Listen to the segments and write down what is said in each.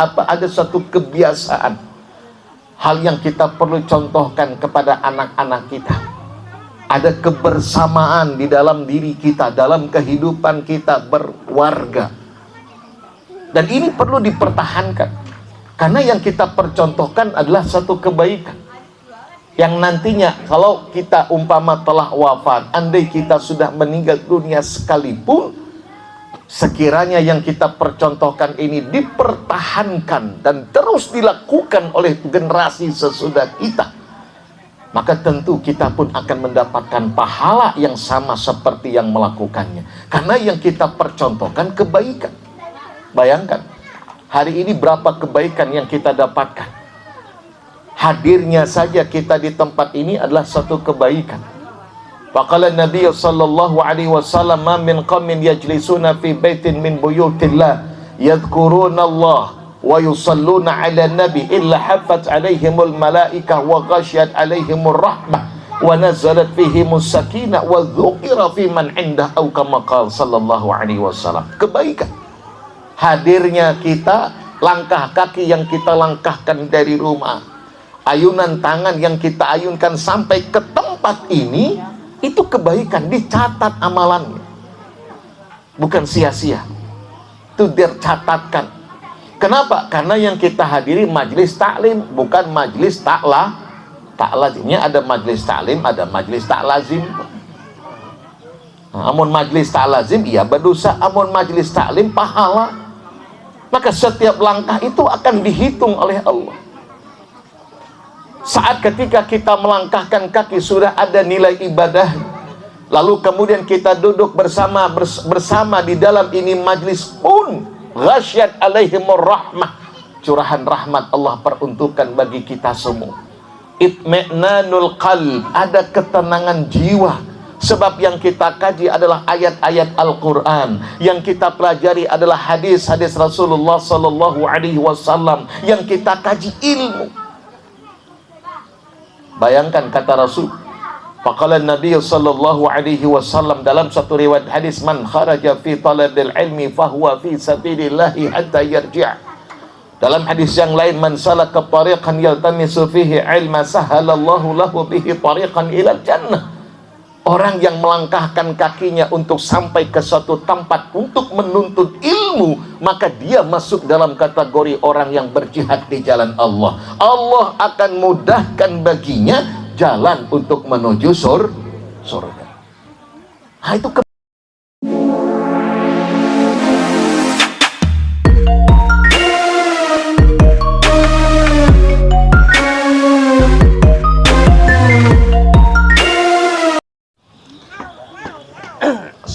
ada satu kebiasaan, hal yang kita perlu contohkan kepada anak-anak kita. Ada kebersamaan di dalam diri kita, dalam kehidupan kita berwarga. Dan ini perlu dipertahankan, karena yang kita percontohkan adalah satu kebaikan yang nantinya kalau kita umpama telah wafat, andai kita sudah meninggal dunia sekalipun, sekiranya yang kita percontohkan ini dipertahankan dan terus dilakukan oleh generasi sesudah kita, maka tentu kita pun akan mendapatkan pahala yang sama seperti yang melakukannya, karena yang kita percontohkan kebaikan. Bayangkan, hari ini berapa kebaikan yang kita dapatkan. Hadirnya saja kita di tempat ini adalah satu kebaikan. Faqala Nabi sallallahu alaihi wasallam, "Ma min qaumin yajlisuna fi baitin min buyutillah yadhkuruna Allah wa yusalluna 'ala nabi illa haffat 'alaihimul malaikah wa ghasyiyat 'alaihimur rahmah wa nazalat fihimus sakinah wa dzukira fi man 'indah aw kama qala sallallahu alaihi wasallam." Kebaikan. Hadirnya kita, langkah kaki yang kita langkahkan dari rumah, ayunan tangan yang kita ayunkan sampai ke tempat ini, itu kebaikan, dicatat amalannya. Bukan sia-sia, itu dicatatkan. Kenapa? Karena yang kita hadiri majlis taklim, bukan majlis tak lazimnya. Ada majlis taklim, ada majlis tak lazim. Amun majlis tak lazim, ia berdosa. Amun majlis taklim, pahala. Maka setiap langkah itu akan dihitung oleh Allah. Saat ketika kita melangkahkan kaki sudah ada nilai ibadah, lalu kemudian kita duduk bersama di dalam ini majlis pun, ghasyat alaihimur rahmah, curahan rahmat Allah peruntukkan bagi kita semua. Itmi'nanul qalb, ada ketenangan jiwa. Sebab yang kita kaji adalah ayat-ayat Al-Quran, yang kita pelajari adalah hadis-hadis Rasulullah Sallallahu Alaihi Wasallam, yang kita kaji ilmu. Bayangkan kata Rasul, faqala Nabi Sallallahu Alaihi Wasallam dalam satu riwayat hadis, man kharaja fi talabil ilmi fahuwa fi sabilillahi hatta yarji'. Dalam hadis yang lain, man salaka tariqan yaltamisu fihi ilma sahalallahu lahu bihi tariqan ilal jannah. Orang yang melangkahkan kakinya untuk sampai ke suatu tempat untuk menuntut ilmu, maka dia masuk dalam kategori orang yang berjihad di jalan Allah. Allah akan mudahkan baginya jalan untuk menuju surga. Nah, itu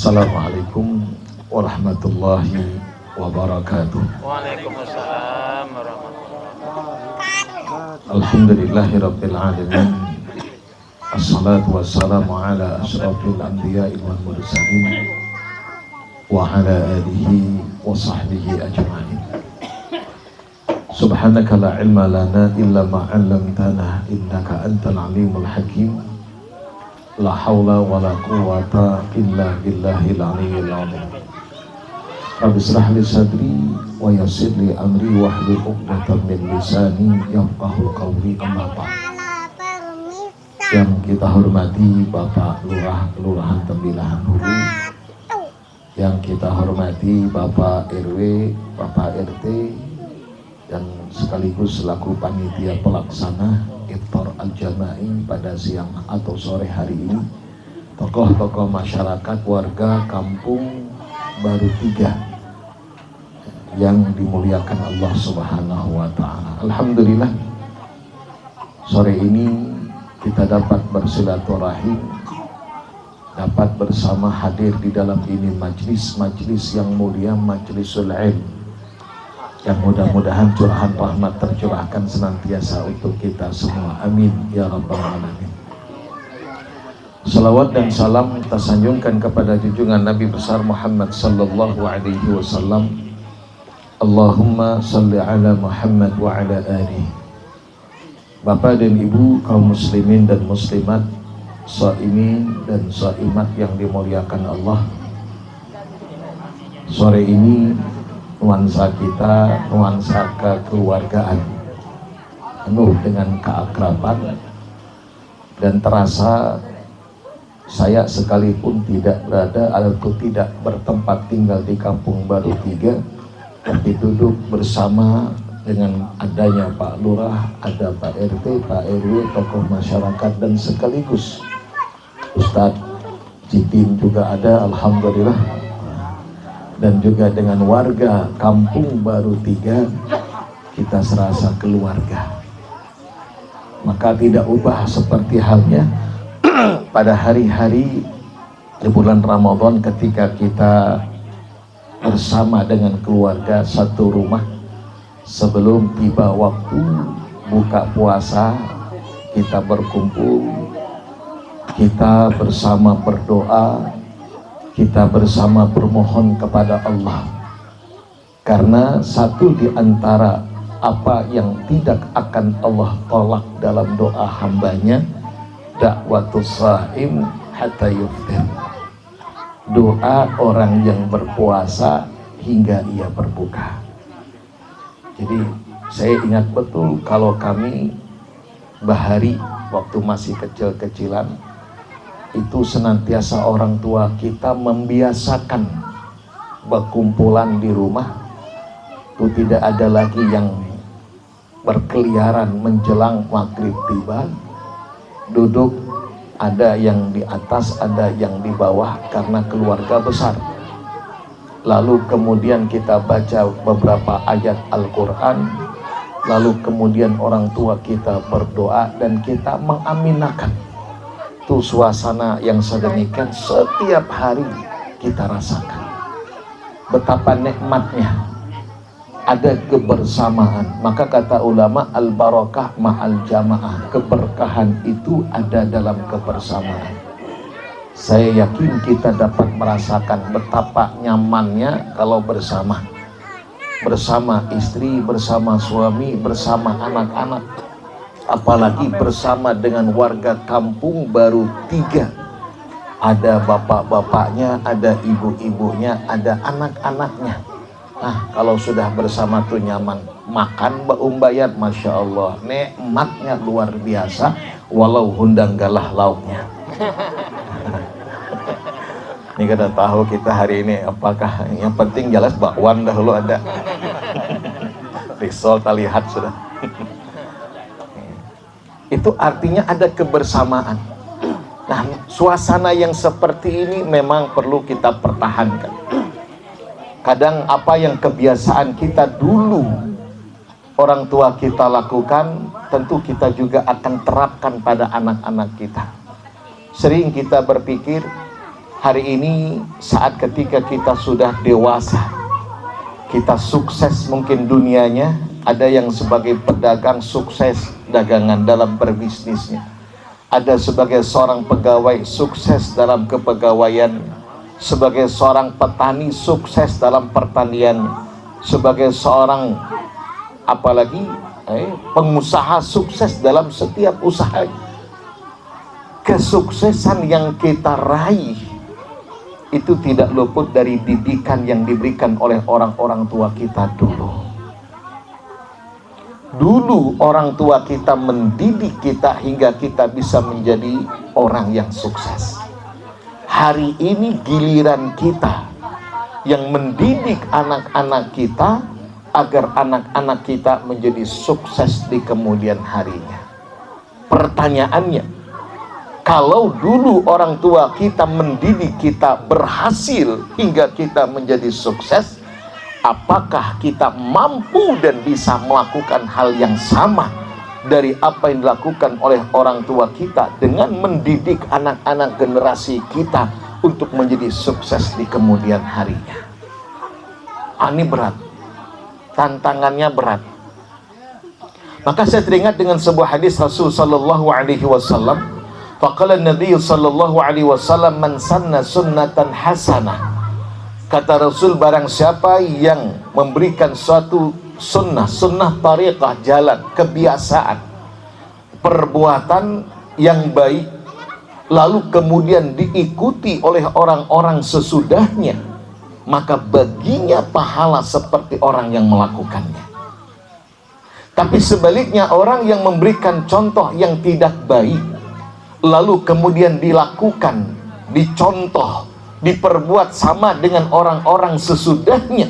Assalamualaikum warahmatullahi wabarakatuh. Waalaikumsalam warahmatullahi wabarakatuh. Alhamdulillahi rabbil alamin. Assalatu wassalamu ala asyrafil anbiya'i wal mursalin wa ala alihi wa sahbihi ajma'in. Subhanaka la ilma lana illa ma 'allamtana innaka antal alimul hakim. La haula wa la quwwata illa billahil aliyyil azim. Rabbi shrah li sadri wa yassir li amri wahlul 'uqdatam min lisani yafqahu qawli. Amma ba'd. Yang kita hormati Bapak Lurah Kelurahan Tembilahan Hulu, yang kita hormati Bapak RW, Bapak RT, dan sekaligus selaku panitia pelaksana iftar al-jama'i pada siang atau sore hari ini, tokoh-tokoh masyarakat, warga kampung Baru 3 yang dimuliakan Allah Subhanahu wa ta'ala. Alhamdulillah, sore ini kita dapat bersilaturahim, dapat bersama hadir di dalam ini majlis yang mulia, majlisul ilm, yang mudah-mudahan curahan rahmat tercurahkan senantiasa untuk kita semua. Amin ya rabbal alamin. Salawat dan salam kita sanjungkan kepada junjungan Nabi besar Muhammad sallallahu alaihi wasallam. Allahumma salli ala Muhammad wa ala alihi. Bapak dan Ibu kaum muslimin dan muslimat, shaimin dan shaimat yang dimuliakan Allah. Sore ini nuansa kita, nuansa kekeluargaan, penuh dengan keakraban, dan terasa saya sekalipun tidak berada atau tidak bertempat tinggal di Kampung Baru 3, tapi duduk bersama dengan adanya Pak Lurah, ada Pak RT, Pak RW, tokoh masyarakat, dan sekaligus Ustadz Citin juga ada, alhamdulillah, dan juga dengan warga Kampung Baru 3, kita serasa keluarga. Maka tidak ubah seperti halnya pada hari-hari di bulan Ramadan ketika kita bersama dengan keluarga satu rumah. Sebelum tiba waktu buka puasa, kita berkumpul, kita bersama berdoa, kita bersama bermohon kepada Allah. Karena satu di antara apa yang tidak akan Allah tolak dalam doa hambanya, dakwatus shaim hatta yuftir, doa orang yang berpuasa hingga ia berbuka. Jadi saya ingat betul kalau kami bahari waktu masih kecil-kecilan itu senantiasa orang tua kita membiasakan berkumpulan di rumah, itu tidak ada lagi yang berkeliaran menjelang maghrib tiba, duduk ada yang di atas ada yang di bawah karena keluarga besar. Lalu kemudian kita baca beberapa ayat Al-Quran, lalu kemudian orang tua kita berdoa dan kita mengaminakan. Itu suasana yang sedemikian setiap hari kita rasakan. Betapa nikmatnya ada kebersamaan. Maka kata ulama, al-barakah ma'al jamaah, keberkahan itu ada dalam kebersamaan. Saya yakin kita dapat merasakan betapa nyamannya kalau bersama istri, bersama suami, bersama anak-anak, apalagi bersama dengan warga Kampung Baru 3. Ada bapak-bapaknya, ada ibu-ibunya, ada anak-anaknya. Nah, kalau sudah bersama tuh nyaman. Makan Bayat, Masya Allah, nikmatnya luar biasa, walau hundang galah lauknya. Ini kita tahu kita hari ini apakah yang penting jelas bakwan dahulu ada. Risol terlihat sudah. Itu artinya ada kebersamaan. Nah, suasana yang seperti ini memang perlu kita pertahankan. Kadang apa yang kebiasaan kita dulu orang tua kita lakukan, tentu kita juga akan terapkan pada anak-anak kita. Sering kita berpikir, hari ini saat ketika kita sudah dewasa, kita sukses mungkin dunianya, ada yang sebagai pedagang sukses dagangan dalam berbisnisnya, ada sebagai seorang pegawai sukses dalam kepegawaian, sebagai seorang petani sukses dalam pertanian, sebagai seorang apalagi pengusaha sukses dalam setiap usahanya. Kesuksesan yang kita raih itu tidak luput dari didikan yang diberikan oleh orang-orang tua kita dulu. Dulu orang tua kita mendidik kita hingga kita bisa menjadi orang yang sukses. Hari ini giliran kita yang mendidik anak-anak kita agar anak-anak kita menjadi sukses di kemudian harinya. Pertanyaannya, kalau dulu orang tua kita mendidik kita berhasil hingga kita menjadi sukses, apakah kita mampu dan bisa melakukan hal yang sama dari apa yang dilakukan oleh orang tua kita dengan mendidik anak-anak generasi kita untuk menjadi sukses di kemudian harinya? Ini berat, tantangannya berat. Maka saya teringat dengan sebuah hadis Rasul sallallahu alaihi wasallam. Faqala Nabi sallallahu alaihi wasallam, man sanna sunnatan hasanah. Kata Rasul, barang siapa yang memberikan suatu sunnah tariqah, jalan, kebiasaan, perbuatan yang baik, lalu kemudian diikuti oleh orang-orang sesudahnya, maka baginya pahala seperti orang yang melakukannya. Tapi sebaliknya, orang yang memberikan contoh yang tidak baik, lalu kemudian dilakukan, dicontoh, diperbuat sama dengan orang-orang sesudahnya,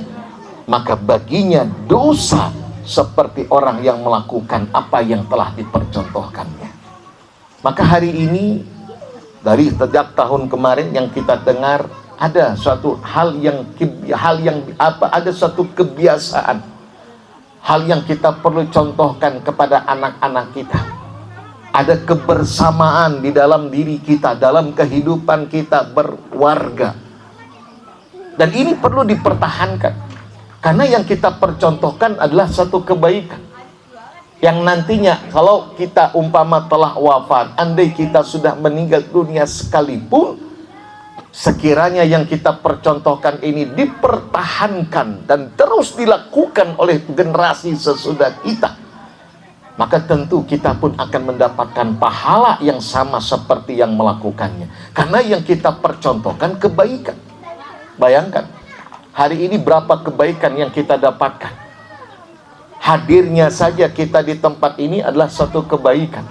maka baginya dosa seperti orang yang melakukan apa yang telah dipercontohkannya. Maka hari ini, dari sejak tahun kemarin yang kita dengar, ada suatu ada suatu kebiasaan, hal yang kita perlu contohkan kepada anak-anak kita. Ada kebersamaan di dalam diri kita, dalam kehidupan kita berwarga. Dan ini perlu dipertahankan, karena yang kita percontohkan adalah satu kebaikan yang nantinya kalau kita umpama telah wafat, andai kita sudah meninggal dunia sekalipun, sekiranya yang kita percontohkan ini dipertahankan dan terus dilakukan oleh generasi sesudah kita, maka tentu kita pun akan mendapatkan pahala yang sama seperti yang melakukannya, karena yang kita percontohkan kebaikan. Bayangkan, hari ini berapa kebaikan yang kita dapatkan. Hadirnya saja kita di tempat ini adalah satu kebaikan.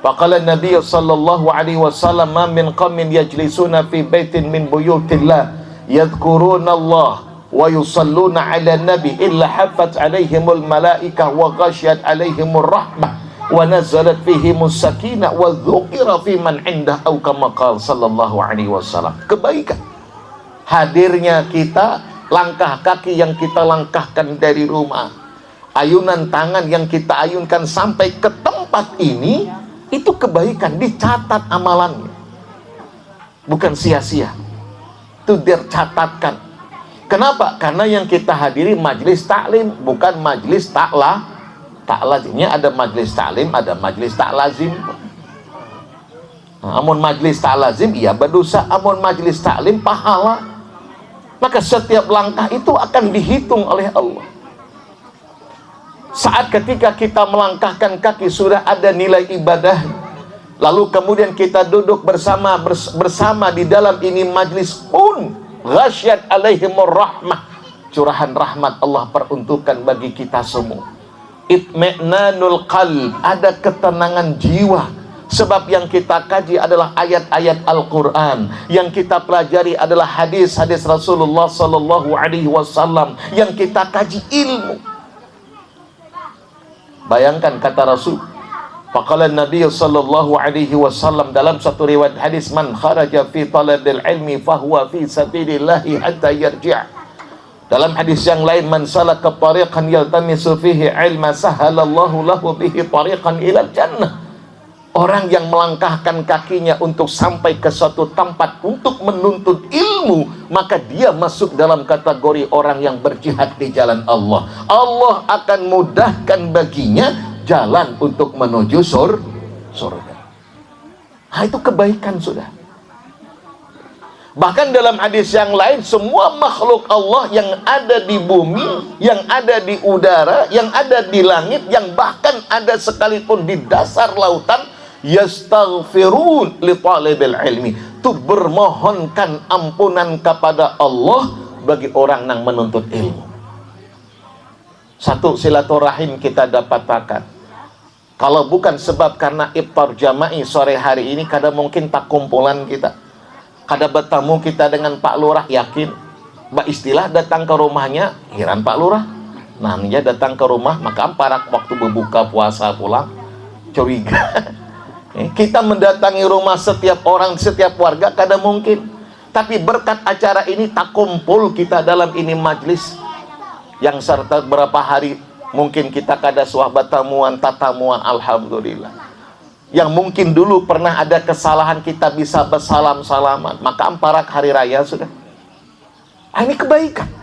Faqala Nabi sallallahu alaihi wasallam, "Ma min qaumin yajlisuna fi baitin min buyutillah yadhkuruna Allah wa yusalluna 'ala nabi illa haffat 'alaihimul malaikah wa ghasyiyat 'alaihimur rahmah wa nazalat fihimus sakinah wa dzukira fi man 'indah aw kama qala sallallahu alaihi wasallam." Kebaikan. Hadirnya kita, langkah kaki yang kita langkahkan dari rumah, ayunan tangan yang kita ayunkan sampai ke tempat ini, itu kebaikan, dicatat amalannya. Bukan sia-sia, itu dicatatkan. Kenapa? Karena yang kita hadiri majelis taklim, bukan majelis tak lazimnya. Ada majelis taklim, ada majelis tak lazim. Amun majelis tak lazim, iya berdosa. Amun majelis taklim, pahala. Maka setiap langkah itu akan dihitung oleh Allah. Saat ketika kita melangkahkan kaki sudah ada nilai ibadah, lalu kemudian kita duduk bersama di dalam ini majlis pun, ghasyat alaihimur rahmah, curahan rahmat Allah peruntukkan bagi kita semua. Itmi'nanul qalb, ada ketenangan jiwa. Sebab yang kita kaji adalah ayat-ayat Al-Quran, yang kita pelajari adalah hadis-hadis Rasulullah Sallallahu Alaihi Wasallam, yang kita kaji ilmu. Bayangkan kata Rasul, faqala Nabi Sallallahu Alaihi Wasallam dalam satu riwayat hadis, man kharaja fi talabil ilmi fahuwa fi sabilillahi hatta yarji'. Dalam hadis yang lain, man salaka tariqan yaltamisu fihi ilma sahalallahu lahu bihi tariqan ilal jannah. Orang yang melangkahkan kakinya untuk sampai ke suatu tempat untuk menuntut ilmu, maka dia masuk dalam kategori orang yang berjihad di jalan Allah. Allah akan mudahkan baginya jalan untuk menuju surga. Nah, itu kebaikan sudah. Bahkan dalam hadis yang lain, semua makhluk Allah yang ada di bumi, yang ada di udara, yang ada di langit, yang bahkan ada sekalipun di dasar lautan, yastaghfirun li talibil ilmi, itu bermohonkan ampunan kepada Allah bagi orang yang menuntut ilmu. Satu, silaturahim kita dapatkan. Kalau bukan sebab karena iftar jama'i sore hari ini, kadang mungkin tak kumpulan kita, kada bertemu kita dengan Pak Lurah, yakin Mbak istilah datang ke rumahnya, heran Pak Lurah, nah dia datang ke rumah, maka parak waktu berbuka puasa pulang, curiga. Kita mendatangi rumah setiap orang, setiap warga, kadang mungkin. Tapi berkat acara ini tak kumpul kita dalam ini majlis, yang serta berapa hari mungkin kita kada suahbat tamuan, tatamuan, alhamdulillah. Yang mungkin dulu pernah ada kesalahan, kita bisa bersalam-salaman, maka amparak hari raya sudah. Ini kebaikan.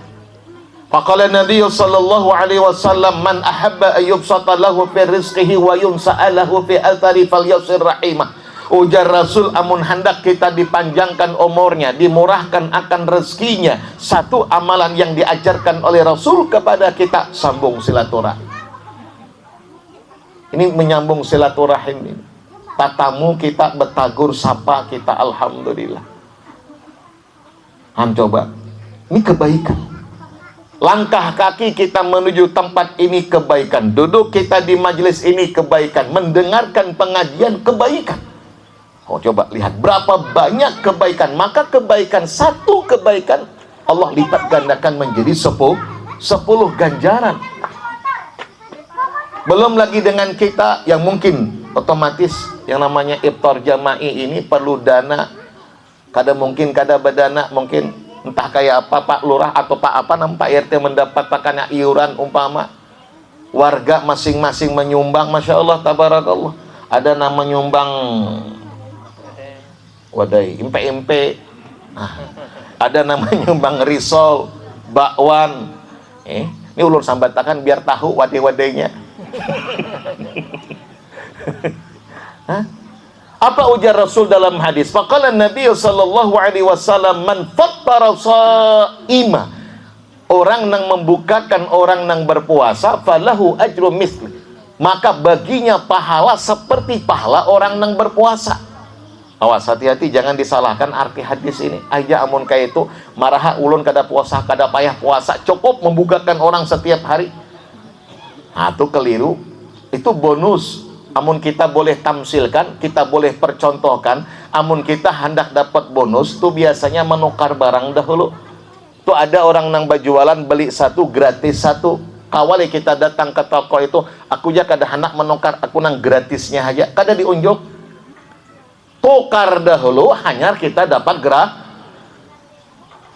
Faqala Nabi sallallahu alaihi wasallam, man ahabba ayyubsata lahu fi rizqihi wa yunsa'alahu fi athari falyasir rahimah. Ujar Rasul, amun hendak kita dipanjangkan umurnya, dimurahkan akan rezekinya, satu amalan yang diajarkan oleh Rasul kepada kita, sambung silaturahim. Ini menyambung silaturahim ini. Tatamu kita bertagur sapa kita, alhamdulillah. Coba Ini kebaikan. Langkah kaki kita menuju tempat ini kebaikan. Duduk kita di majelis ini kebaikan. Mendengarkan pengajian kebaikan. Oh, coba lihat berapa banyak kebaikan. Maka kebaikan, satu kebaikan Allah lipat gandakan menjadi 10 ganjaran. Belum lagi dengan kita yang mungkin otomatis yang namanya iftar jama'i ini perlu dana. Mungkin berdana, mungkin entah kayak apa Pak Lurah atau Pak apa Pak RT mendapatkan iuran umpama. Warga masing-masing menyumbang, Masya Allah, tabarakallah. Ada nama nyumbang wadai, impe-impe. Ada nama nyumbang risol, bakwan. Ini ulur sambatakan biar tahu wadai-wadainya. Apa ujar Rasul dalam hadis? Faqala Nabi sallallahu alaihi wasallam, man fattara shaima, orang yang membukakan orang yang berpuasa, falahu ajru misli, maka baginya pahala seperti pahala orang yang berpuasa. Awas, hati-hati jangan disalahkan arti hadis ini. Aja amun kayak itu maraha ulun kada puasa, kada payah puasa, cukup membukakan orang setiap hari. Nah, itu keliru. Itu bonus. Amun kita boleh tamsilkan, kita boleh percontohkan. Amun kita hendak dapat bonus, tuh biasanya menukar barang dahulu. Tuh ada orang nang berjualan beli satu gratis satu. Kawali kita datang ke toko itu, aku aja kada hendak menukar, aku nang gratisnya aja. Kada diunjuk. Tukar dahulu, hanya kita dapat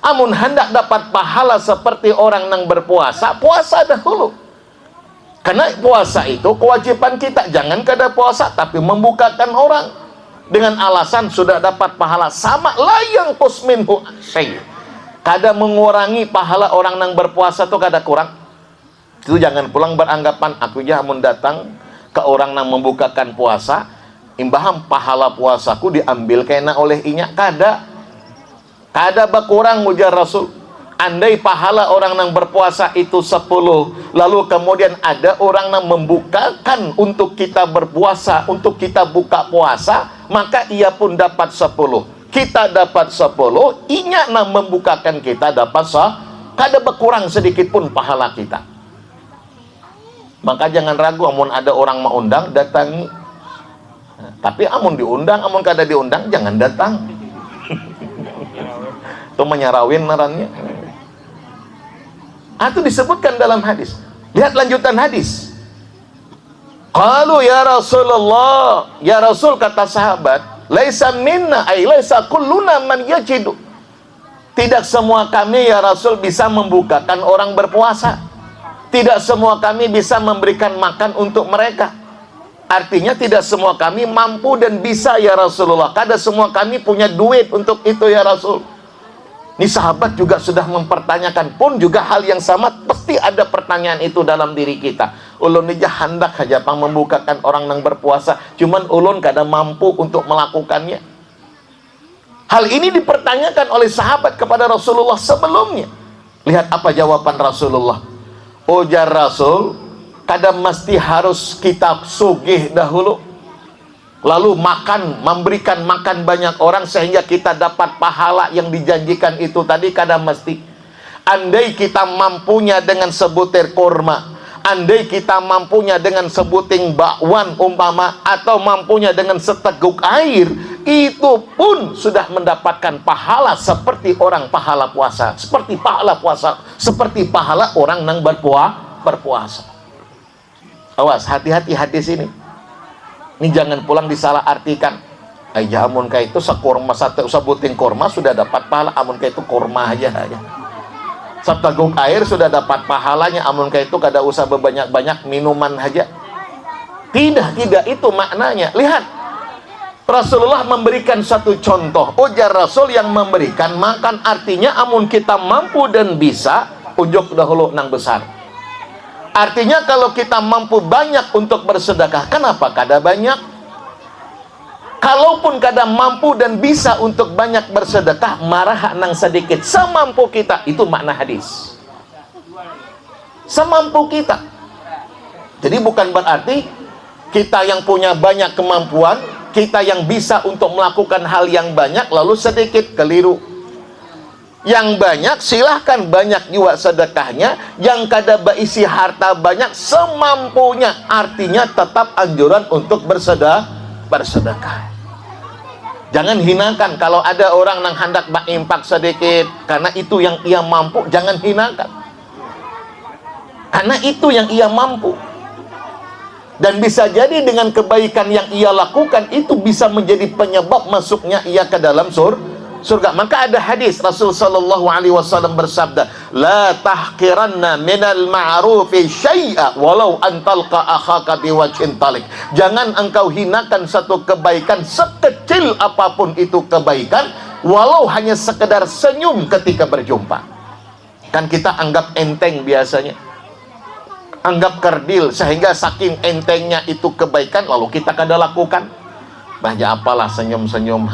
amun hendak dapat pahala seperti orang nang berpuasa, puasa dahulu. Karena puasa itu kewajiban kita. Jangan kada puasa tapi membukakan orang dengan alasan sudah dapat pahala sama layang kusminhu syai'. Kada mengurangi pahala orang yang berpuasa itu kada kurang. Itu jangan pulang beranggapan aku jamun datang ke orang yang membukakan puasa, imbaham pahala puasaku diambil kena oleh inya. Kada berkurang ujar Rasul. Andai pahala orang yang berpuasa itu 10, lalu kemudian ada orang yang membukakan untuk kita berpuasa, untuk kita buka puasa, maka ia pun dapat 10. Kita dapat 10, inya yang membukakan kita dapat kada berkurang sedikit pun pahala kita. Maka jangan ragu, amun ada orang mau undang, datangi. Tapi amun diundang, amun kada diundang, jangan datang. Itu menyarawin narannya. Itu disebutkan dalam hadis. Lihat lanjutan hadis. Qalu ya Rasulullah, ya Rasul, kata sahabat, laisa minna ay laisa kulluna man yajidu. Tidak semua kami ya Rasul bisa membukakan orang berpuasa. Tidak semua kami bisa memberikan makan untuk mereka. Artinya tidak semua kami mampu dan bisa ya Rasulullah. Kada semua kami punya duit untuk itu ya Rasul. Ini sahabat juga sudah mempertanyakan, pun juga hal yang sama, pasti ada pertanyaan itu dalam diri kita. Ulun aja hendak saja pang membukakan orang yang berpuasa, cuman ulun kada mampu untuk melakukannya. Hal ini dipertanyakan oleh sahabat kepada Rasulullah sebelumnya. Lihat apa jawaban Rasulullah. Ujar Rasul, kada mesti harus kita sugih dahulu, lalu makan, memberikan makan banyak orang sehingga kita dapat pahala yang dijanjikan itu tadi, kada mesti. Andai kita mampunya dengan sebutir kurma, andai kita mampunya dengan sebuting bakwan umpama, atau mampunya dengan seteguk air, itu pun sudah mendapatkan pahala seperti orang pahala puasa, seperti pahala puasa, seperti pahala orang yang berpuasa. Awas, hati-hati hadis ini. Ini jangan pulang disalah artikan. Aja amun kayak itu sekurma satu sebuting kurma sudah dapat pahala, amun kayak itu kurma aja. Seteguk air sudah dapat pahalanya, amun kayak itu kada usah berbanyak-banyak minuman aja. Tidak itu maknanya. Lihat, Rasulullah memberikan satu contoh. Ujar Rasul yang memberikan makan, artinya amun kita mampu dan bisa, ujuk dahulu nang besar. Artinya kalau kita mampu banyak untuk bersedekah, kenapa kada banyak? Kalaupun kada mampu dan bisa untuk banyak bersedekah, marah nang sedikit semampu kita. Itu makna hadis. Semampu kita. Jadi bukan berarti kita yang punya banyak kemampuan, kita yang bisa untuk melakukan hal yang banyak lalu sedikit, keliru. Yang banyak silahkan banyak juga sedekahnya, yang kada berisi harta banyak semampunya, artinya tetap anjuran untuk bersedekah. Jangan hinakan kalau ada orang yang hendak berimpak sedikit, karena itu yang ia mampu, jangan hinakan, karena itu yang ia mampu. Dan bisa jadi dengan kebaikan yang ia lakukan itu bisa menjadi penyebab masuknya ia ke dalam surga. Maka ada hadis Rasul sallallahu alaihi wasallam bersabda, la tahqiranna minal ma'rufi syai'a walau an talqa akhaka biwajhin talik. Jangan engkau hinakan satu kebaikan sekecil apapun itu kebaikan, walau hanya sekedar senyum ketika berjumpa. Kan kita anggap enteng biasanya, anggap kerdil, sehingga saking entengnya itu kebaikan lalu kita kada lakukan. Banyak apalah senyum-senyum,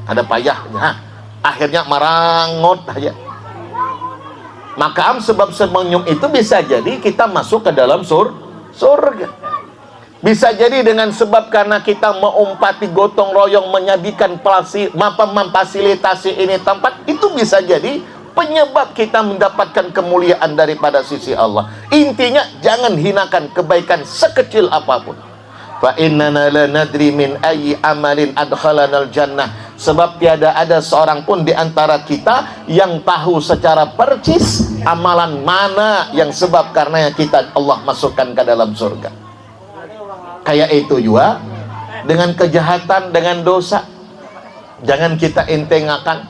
ada payahnya, akhirnya marangot aja. Maka sebab senyum itu bisa jadi kita masuk ke dalam surga. Bisa jadi dengan sebab karena kita mengumpati gotong royong menyajikan memfasilitasi ini tempat, itu bisa jadi penyebab kita mendapatkan kemuliaan daripada sisi Allah. Intinya jangan hinakan kebaikan sekecil apapun. Fa innana la nadri min ayyi amalin adkhalanal jannah. Sebab tiada ada seorang pun di antara kita yang tahu secara percis amalan mana yang sebab karenanya kita Allah masukkan ke dalam surga. Kayak itu juga dengan kejahatan, dengan dosa. Jangan kita entengakan.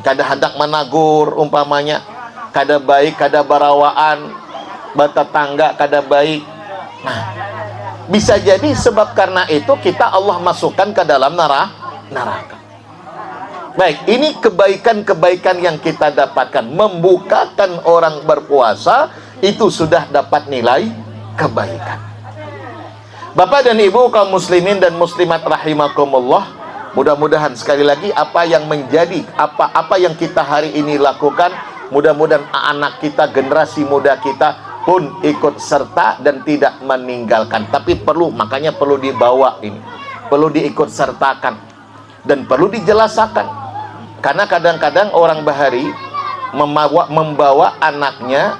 Kada hendak menagur umpamanya, kada baik, kada barawaan, bertetangga kada baik. Nah, bisa jadi sebab karena itu kita Allah masukkan ke dalam neraka. Baik, ini kebaikan-kebaikan yang kita dapatkan. Membukakan orang berpuasa itu sudah dapat nilai kebaikan. Bapak dan Ibu kaum muslimin dan muslimat rahimakumullah, mudah-mudahan sekali lagi apa yang menjadi apa yang kita hari ini lakukan, mudah-mudahan anak kita, generasi muda kita pun ikut serta dan tidak meninggalkan. Tapi makanya perlu dibawa ini, perlu diikut sertakan dan perlu dijelaskan. Karena kadang-kadang orang bahari membawa anaknya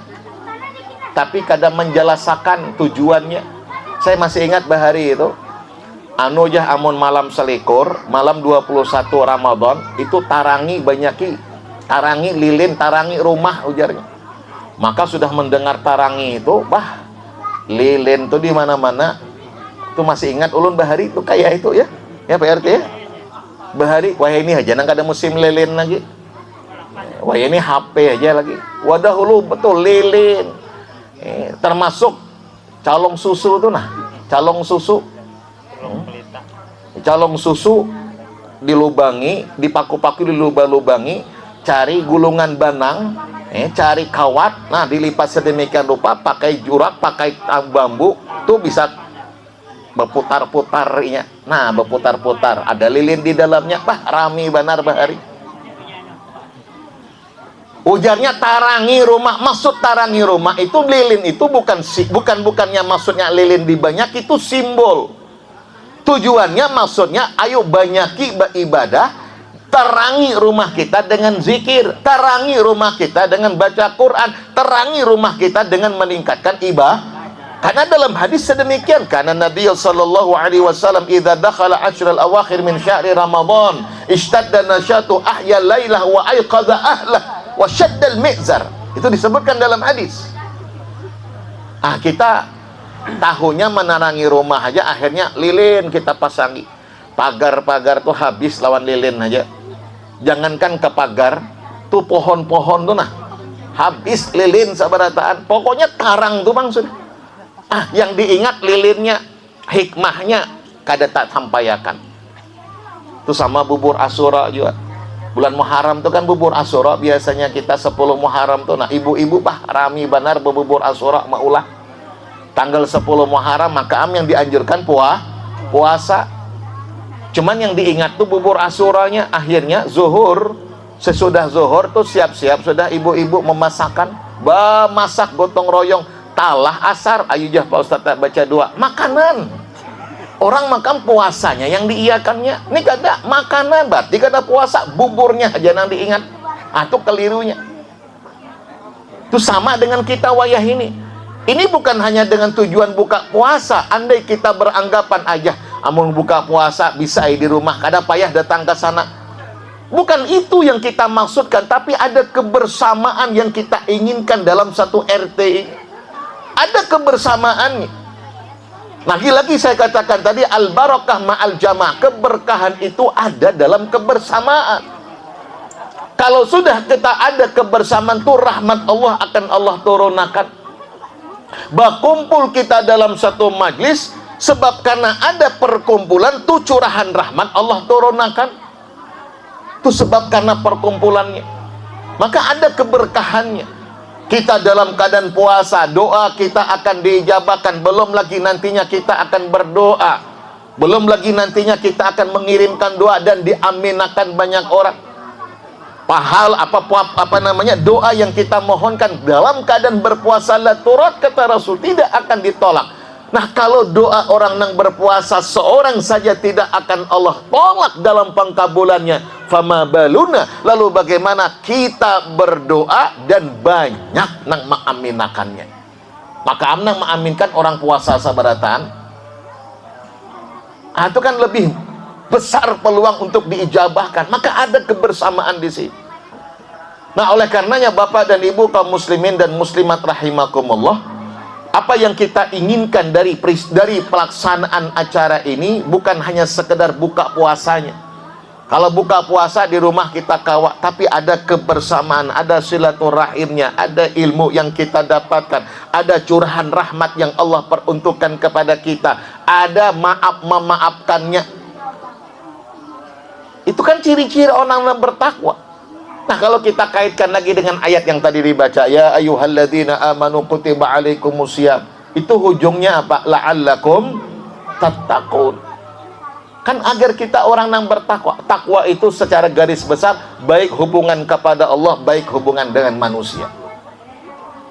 tapi kadang menjelaskan tujuannya. Saya masih ingat bahari itu amun malam selikur, malam 21 Ramadan itu tarangi banyaki, tarangi lilin, tarangi rumah ujarnya. Maka sudah mendengar tarangi itu, lilin tuh di mana-mana. Tuh masih ingat ulun bahari itu kayak itu ya Pak RT ya. Bahari, wah ini aja nang kada musim lilin lagi. Wah ini HP aja lagi. Wadah hulu betul lilin. Termasuk calong susu tuh calong susu. Calong susu dilubangi, dipaku-paku dilubang-lubangi, cari gulungan banang, cari kawat, nah dilipat sedemikian rupa, pakai jurak, pakai bambu, tuh bisa berputar-putarnya. Nah, berputar-putar, ada lilin di dalamnya, rami benar bahari. Ujarnya tarangi rumah, maksud tarangi rumah itu lilin itu bukannya maksudnya lilin dibanyak, itu simbol. Tujuannya maksudnya ayo banyaki beribadah, terangi rumah kita dengan zikir, terangi rumah kita dengan baca Quran, terangi rumah kita dengan meningkatkan ibadah. Karena dalam hadis sedemikian, karena Nabi sallallahu alaihi wasallam idza dakhala ashral awakhir min syahri Ramadan ishtadda nasyatu ahya lailah wa ayqadha ahlah wa shaddal mi'zar. Itu disebutkan dalam hadis. Kita tahunya menarangi rumah aja, akhirnya lilin kita pasangi. Pagar-pagar tuh habis lawan lilin aja. Jangankan ke pagar, tuh pohon-pohon tuh habis lilin sabarataan. Pokoknya tarang tuh bang sudah. Yang diingat lilinnya, hikmahnya kada tak sampaikan. Itu sama bubur Asyura juga. Bulan Muharram tuh kan bubur Asyura, biasanya kita 10 Muharram tuh. Nah, ibu-ibu rami benar bubur Asyura maulah. Tanggal 10 Muharram maka yang dianjurkan puasa. Cuman yang diingat tuh bubur Asyuranya. Akhirnya zuhur, sesudah zuhur tuh siap-siap sudah ibu-ibu memasakkan, masak gotong royong. Talah asar, ayo jah Pak Ustadz baca doa. Makanan. Orang makan puasanya yang diiakannya. Ini kada makanan, berarti kada puasa. Buburnya aja yang diingat. Itu kelirunya. Itu sama dengan kita wayah ini. Ini bukan hanya dengan tujuan buka puasa. Andai kita beranggapan aja, amun buka puasa bisa di rumah, kada payah datang ke sana. Bukan itu yang kita maksudkan, tapi ada kebersamaan yang kita inginkan dalam satu RT ini. Ada kebersamaannya. Lagi-lagi saya katakan tadi, al-barakah ma'al jamaah. Keberkahan itu ada dalam kebersamaan. Kalau sudah kita ada kebersamaan itu, rahmat Allah akan Allah turunkan. Berkumpul kita dalam satu majlis, sebab karena ada perkumpulan itu curahan rahmat Allah turunkan. Itu sebab karena perkumpulannya. Maka ada keberkahannya. Kita dalam keadaan puasa, doa kita akan diijabahkan. Belum lagi nantinya kita akan berdoa. Belum lagi nantinya kita akan mengirimkan doa dan diaminakan banyak orang. Doa yang kita mohonkan dalam keadaan berpuasa la turad, kata Rasul, tidak akan ditolak. Nah, kalau doa orang yang berpuasa seorang saja tidak akan Allah tolak dalam pengkabulannya, fama baluna, lalu bagaimana kita berdoa dan banyak nang mengaminakannya. Maka amnang mengaminkan orang puasa sabaratan, itu kan lebih besar peluang untuk diijabahkan. Maka ada kebersamaan di sini. Nah, oleh karenanya Bapak dan Ibu kaum muslimin dan muslimat rahimakumullah, apa yang kita inginkan dari pelaksanaan acara ini bukan hanya sekedar buka puasanya. Kalau buka puasa di rumah kita kawak, tapi ada kebersamaan, ada silaturahimnya, ada ilmu yang kita dapatkan, ada curahan rahmat yang Allah peruntukkan kepada kita, ada memaafkannya. Itu kan ciri-ciri orang yang bertakwa. Nah, kalau kita kaitkan lagi dengan ayat yang tadi dibaca, ya ayyuhalladzina amanu kutiba alaikumusiyam, itu ujungnya apa? La'allakum tattaqun. Kan agar kita orang yang bertakwa. Takwa itu secara garis besar baik hubungan kepada Allah, baik hubungan dengan manusia.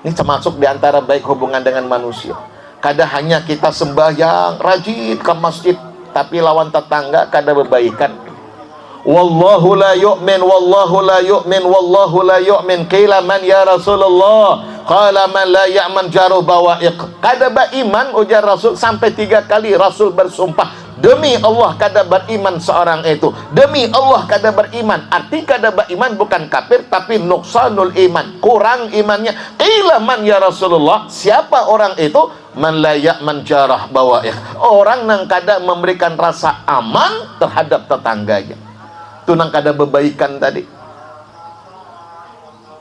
Ini termasuk diantara baik hubungan dengan manusia. Kada hanya kita sembahyang rajin ke masjid, tapi lawan tetangga kada berbaikan. Wallahu la yu'min, wallahu la yu'min, wallahu la yu'min. Qila man ya Rasulullah? Qala man la ya'man jaru bawa'iq. Kada beriman, ujar Rasul, sampai 3 kali Rasul bersumpah, demi Allah kada beriman seorang itu, demi Allah kada beriman. Arti kada beriman bukan kafir, tapi nuqsanul iman, kurang imannya. Qila man ya Rasulullah? Siapa orang itu? Man la ya'man jarah bawa'iq, orang yang kada memberikan rasa aman terhadap tetangganya. Itu nang kada bebaikan tadi.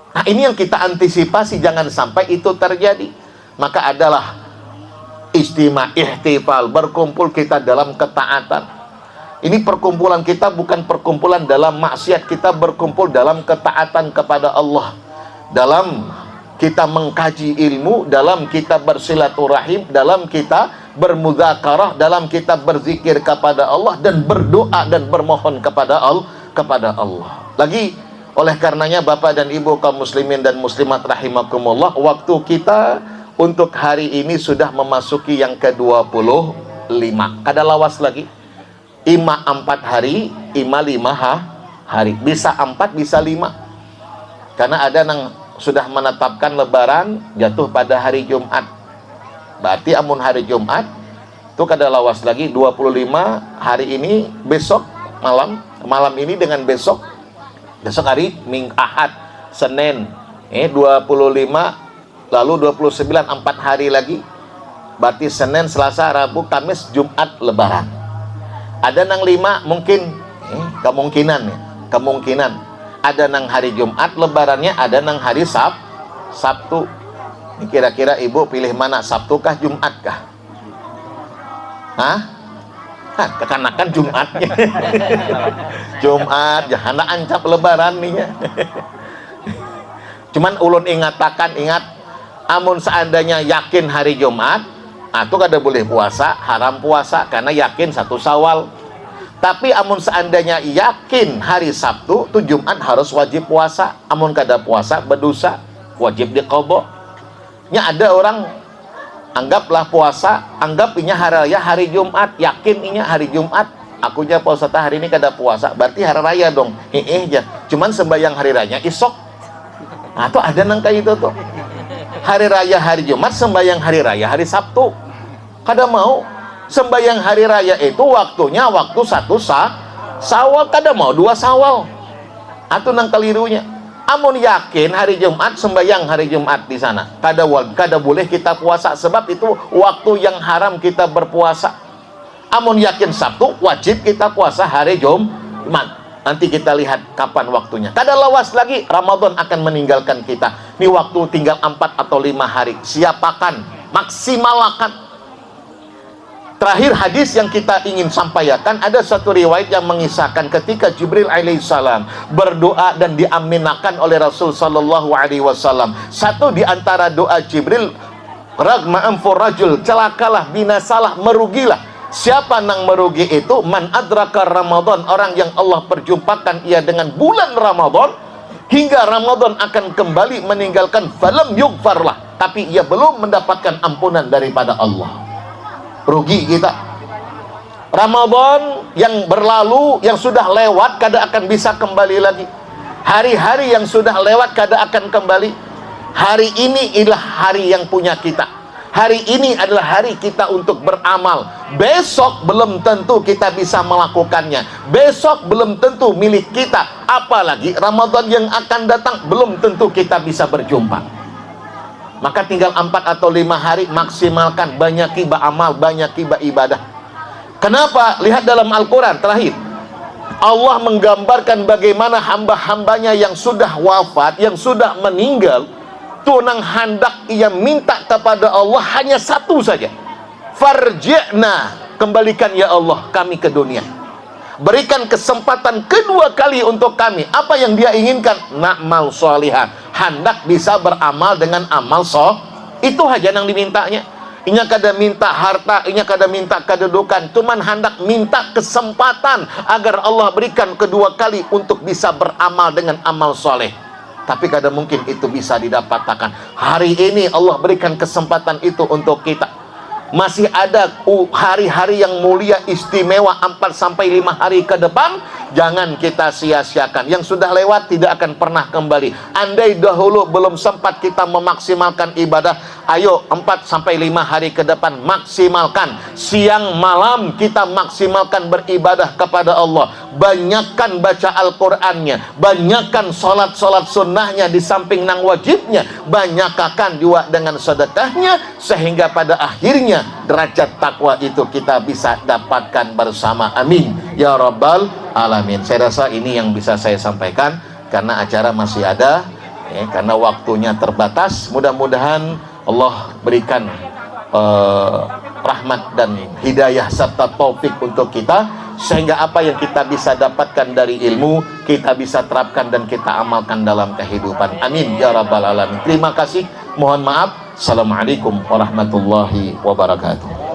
Nah, ini yang kita antisipasi jangan sampai itu terjadi. Maka adalah istima, ihtifal, berkumpul kita dalam ketaatan. Ini perkumpulan kita bukan perkumpulan dalam maksiat, kita berkumpul dalam ketaatan kepada Allah, dalam kita mengkaji ilmu, dalam kita bersilaturahim, dalam kita bermudzakarah, dalam kita berzikir kepada Allah dan berdoa dan bermohon kepada Allah. Lagi, oleh karenanya Bapak dan Ibu kaum muslimin dan muslimat rahimakumullah, waktu kita untuk hari ini sudah memasuki yang ke-25. Kada lawas lagi. Ima 4 hari, ima 5 hari. Bisa 4, bisa 5. Karena ada yang sudah menetapkan lebaran jatuh pada hari Jumat. Berarti amun hari Jumat itu kada lawas lagi 25 hari ini, besok malam ini dengan besok hari Ahad, Senin 25, lalu 29, 4 hari lagi. Berarti Senin, Selasa, Rabu, Kamis, Jumat, Lebaran. Ada nang 5 mungkin kemungkinan ada nang hari Jumat Lebarannya, ada nang hari Sabtu. Ini kira-kira Ibu pilih mana, Sabtu kah Jumat kah? Kekanakan Jumatnya. Jumat, jangan ancap lebaran nih ya. Cuman ulun ingat, amun seandainya yakin hari Jumat, itu kada boleh puasa, haram puasa karena yakin 1 Syawal. Tapi amun seandainya yakin hari Sabtu, tuh Jumat harus wajib puasa. Amun kada puasa berdosa, wajib diqadha. Nya ada orang anggaplah puasa, anggap inya hari raya hari Jumat, yakin inya hari Jumat, akunya puasa hari ini kada puasa, berarti hari raya dong. cuman sembahyang hari raya isok. Nah, tuh ada nang kayak itu tuh. Hari raya hari Jumat, sembahyang hari raya hari Sabtu. Kada mau sembahyang hari raya itu waktunya waktu 1 Sawal, kada mau 2 Sawal. Atau nang kelirunya. Amun yakin hari Jumat, sembahyang hari Jumat di sana. Kada boleh kita puasa, sebab itu waktu yang haram kita berpuasa. Amun yakin Sabtu, wajib kita puasa hari Jumat. Nanti kita lihat kapan waktunya. Kada lawas lagi, Ramadan akan meninggalkan kita. Ini waktu tinggal 4 atau 5 hari. Siapakan, maksimalkan. Terakhir hadis yang kita ingin sampaikan, ada satu riwayat yang mengisahkan ketika Jibril alaihissalam berdoa dan diaminakan oleh Rasul sallallahu alaihi wasallam. Satu di antara doa Jibril, ragma anfur rajul, celakalah, binasalah, merugilah. Siapa nang merugi itu? Man adraka Ramadan, orang yang Allah perjumpakan ia dengan bulan Ramadan hingga Ramadan akan kembali meninggalkan falam yughfarlah, tapi ia belum mendapatkan ampunan daripada Allah. Rugi kita. Ramadan yang berlalu, yang sudah lewat, kada akan bisa kembali lagi. Hari-hari yang sudah lewat kada akan kembali. Hari ini adalah hari yang punya kita. Hari ini adalah hari kita untuk beramal. Besok belum tentu kita bisa melakukannya. Besok belum tentu milik kita. Apalagi Ramadan yang akan datang belum tentu kita bisa berjumpa. Maka tinggal 4 atau 5 hari, maksimalkan, banyak ibadah amal, banyak ibadah. Kenapa? Lihat dalam Al-Quran terakhir, Allah menggambarkan bagaimana hamba-hambanya yang sudah wafat, yang sudah meninggal, tunang hendak ia minta kepada Allah hanya satu saja, farji'na, kembalikan ya Allah kami ke dunia. Berikan kesempatan kedua kali untuk kami. Apa yang dia inginkan? Na'mal sholihan, hendak bisa beramal dengan amal itu aja yang dimintanya. Inya kada minta harta, inya kada minta kedudukan, cuman hendak minta kesempatan agar Allah berikan kedua kali untuk bisa beramal dengan amal soleh. Tapi kada mungkin itu bisa didapatkan. Hari ini Allah berikan kesempatan itu untuk kita. Masih ada hari-hari yang mulia istimewa 4-5 hari ke depan. Jangan kita sia-siakan. Yang sudah lewat tidak akan pernah kembali. Andai dahulu belum sempat kita memaksimalkan ibadah, ayo 4-5 hari ke depan maksimalkan. Siang malam kita maksimalkan beribadah kepada Allah. Banyakkan baca Al-Qur'annya, banyakkan sholat-sholat sunnahnya di samping nang wajibnya, banyakkan juga dengan sedekahnya, sehingga pada akhirnya derajat takwa itu kita bisa dapatkan bersama. Amin ya rabbal alamin. Saya rasa ini yang bisa saya sampaikan, karena acara masih ada ya, karena waktunya terbatas. Mudah-mudahan Allah berikan rahmat dan hidayah serta taufik untuk kita, sehingga apa yang kita bisa dapatkan dari ilmu kita bisa terapkan dan kita amalkan dalam kehidupan. Amin ya rabbal alamin. Terima kasih, mohon maaf. Assalamualaikum warahmatullahi wabarakatuh.